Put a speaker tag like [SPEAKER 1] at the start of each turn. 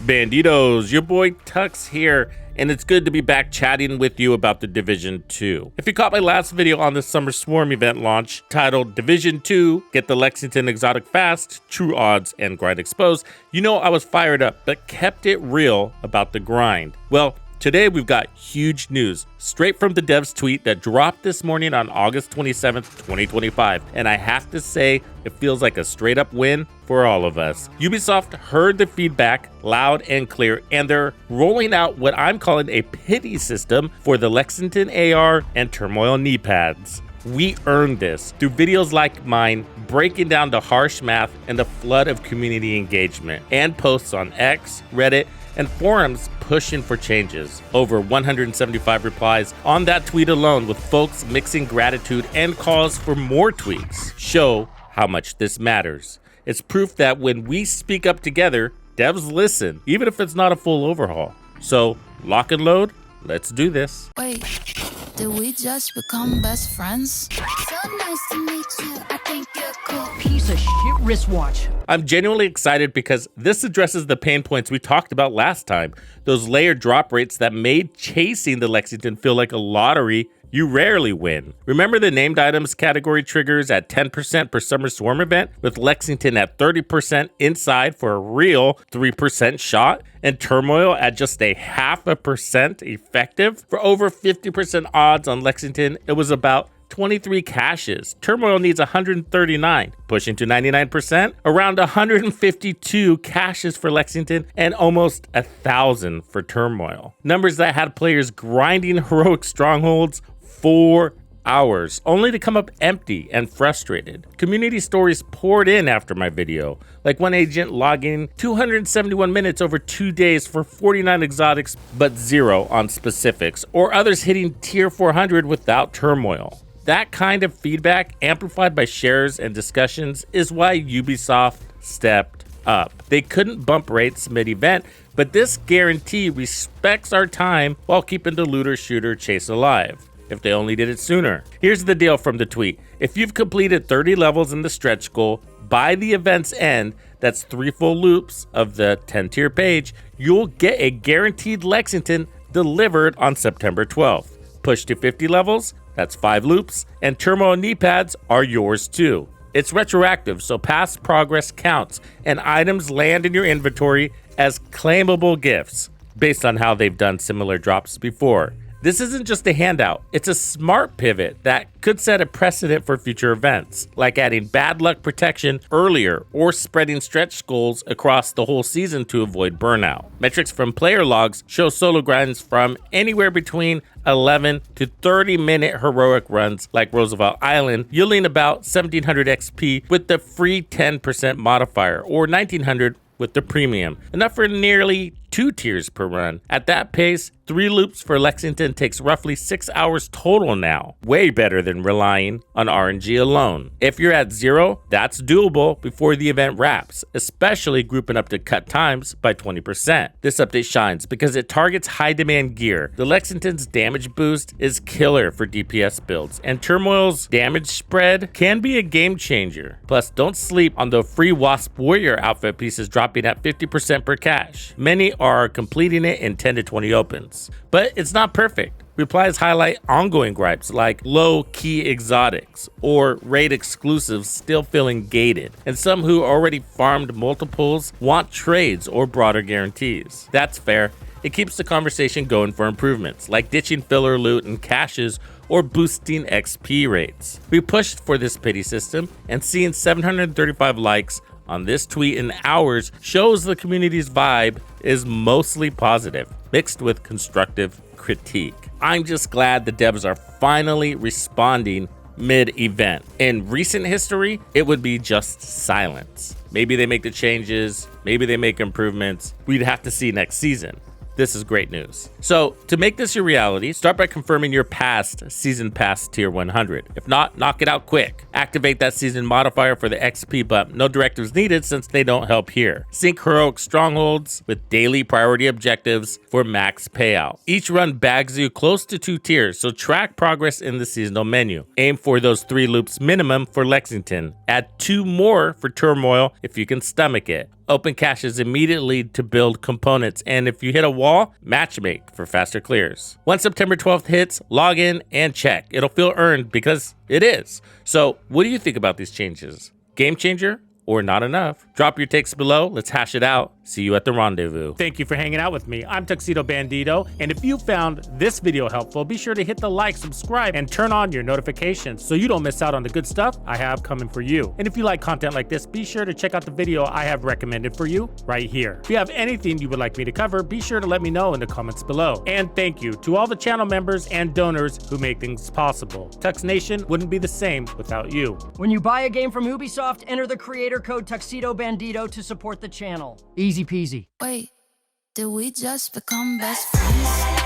[SPEAKER 1] Bandidos, your boy Tux here, and it's good to be back chatting with you about the Division 2. If you caught my last video on the Summer Swarm event launch titled Division 2, Get the Lexington Exotic Fast, True Odds, and Grind Exposed, you know I was fired up, but kept it real about the grind. Well, today we've got huge news straight from the dev's tweet that dropped this morning on August 27th, 2025. And I have to say, it feels like a straight up win for all of us. Ubisoft heard the feedback loud and clear, and they're rolling out what I'm calling a pity system for the Lexington AR and Turmoil Kneepads. We earned this through videos like mine breaking down the harsh math and the flood of community engagement, and posts on X, Reddit, and forums pushing for changes. Over 175 replies on that tweet alone, with folks mixing gratitude and calls for more tweaks, show how much this matters. It's proof that when we speak up together, devs listen, even if it's not a full overhaul. So, lock and load, let's do this.
[SPEAKER 2] Wait, did we just become best friends? So nice to meet you, I think you're cool.
[SPEAKER 3] Piece of shit wristwatch.
[SPEAKER 1] I'm genuinely excited because this addresses the pain points we talked about last time. Those layered drop rates that made chasing the Lexington feel like a lottery you rarely win. Remember the named items category triggers at 10% per Summer Swarm event, with Lexington at 30% inside for a real 3% shot, and Turmoil at just a 0.5% effective? For over 50% odds on Lexington, it was about 23 caches. Turmoil needs 139, pushing to 99%, around 152 caches for Lexington, and almost 1,000 for Turmoil. Numbers that had players grinding heroic strongholds 4 hours, only to come up empty and frustrated. Community stories poured in after my video, like one agent logging 271 minutes over 2 days for 49 exotics, but 0 on specifics, or others hitting tier 400 without Turmoil. That kind of feedback, amplified by shares and discussions, is why Ubisoft stepped up. They couldn't bump rates mid-event, but this guarantee respects our time while keeping the looter-shooter chase alive. If they only did it sooner. Here's the deal from the tweet. If you've completed 30 levels in the stretch goal by the event's end, that's 3 full loops of the 10-tier page, you'll get a guaranteed Lexington delivered on September 12th. Push to 50 levels, that's 5 loops, and Turmoil Kneepads are yours too. It's retroactive, so past progress counts, and items land in your inventory as claimable gifts, based on how they've done similar drops before. This isn't just a handout, it's a smart pivot that could set a precedent for future events, like adding bad luck protection earlier or spreading stretch goals across the whole season to avoid burnout. Metrics from player logs show solo grinds from anywhere between 11 to 30-minute heroic runs like Roosevelt Island, yielding about 1700 XP with the free 10% modifier, or 1900 with the premium, enough for nearly 2 tiers per run. At that pace, 3 loops for Lexington takes roughly 6 hours total now. Way better than relying on RNG alone. If you're at 0, that's doable before the event wraps, especially grouping up to cut times by 20%. This update shines because it targets high demand gear. The Lexington's damage boost is killer for DPS builds, and Turmoil's damage spread can be a game changer. Plus, don't sleep on the free Wasp Warrior outfit pieces dropping at 50% per cache. Many are completing it in 10 to 20 opens. But it's not perfect. Replies highlight ongoing gripes like low-key exotics or raid exclusives still feeling gated, and some who already farmed multiples want trades or broader guarantees. That's fair. It keeps the conversation going for improvements, like ditching filler loot and caches or boosting XP rates. We pushed for this pity system, and seeing 735 likes on this tweet in hours shows the community's vibe is mostly positive, mixed with constructive critique. I'm just glad the devs are finally responding mid-event. In recent history, it would be just silence. Maybe they make the changes, maybe they make improvements. We'd have to see next season. This is great news. So to make this your reality, start by confirming your past Season Pass Tier 100. If not, knock it out quick. Activate that season modifier for the XP bump. No directives needed since they don't help here. Sync heroic strongholds with daily priority objectives for max payout. Each run bags you close to 2 tiers, so track progress in the seasonal menu. Aim for those 3 loops minimum for Lexington. Add 2 more for Turmoil if you can stomach it. Open caches immediately to build components, and if you hit a wall, matchmake for faster clears. Once September 12th hits, log in and check. It'll feel earned because it is. So what do you think about these changes? Game changer or not enough? Drop your takes below. Let's hash it out. See you at the rendezvous.
[SPEAKER 4] Thank you for hanging out with me. I'm TUXEDO Bandido, and if you found this video helpful, be sure to hit the like, subscribe, and turn on your notifications so you don't miss out on the good stuff I have coming for you. And if you like content like this, be sure to check out the video I have recommended for you right here. If you have anything you would like me to cover, be sure to let me know in the comments below. And thank you to all the channel members and donors who make things possible. Tux Nation wouldn't be the same without you.
[SPEAKER 3] When you buy a game from Ubisoft, enter the creator code TUXEDO Bandido to support the channel. Easy peasy.
[SPEAKER 2] Wait, did we just become best friends?